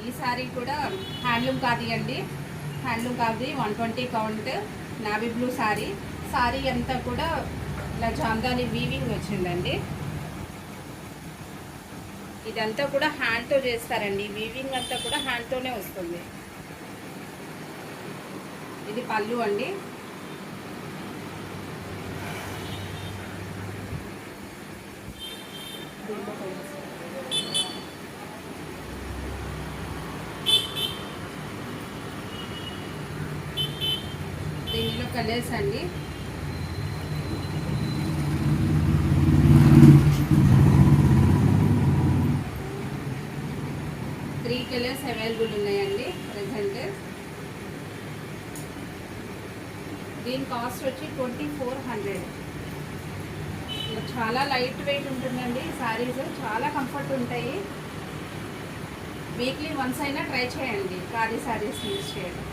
ఈ సారీ కూడా హ్యాండ్లూమ్ ఖాదీ అండి. Handloom khadi 120 count navy blue sorry. Sorry అంతా కూడా ఇలా జాందాని వీవింగ్ వచ్చిందండి. ఇదంతా కూడా హ్యాండ్తో చేస్తారండి. వీవింగ్ అంతా కూడా హ్యాండ్తోనే వస్తుంది. ఇది పళ్ళు అండి. దీనిలో కలర్స్ అండి. త్రీ కలర్స్ అవైలబుల్ ఉన్నాయండి ప్రజెంట్. దీని కాస్ట్ వచ్చి 2400. చాలా లైట్ వెయిట్ ఉంటుందండి. శారీస్ చాలా కంఫర్ట్ ఉంటాయి. వీక్లీ వన్స్ అయినా ట్రై చేయండి ఖాదీ శారీస్ యూజ్ చేయడం.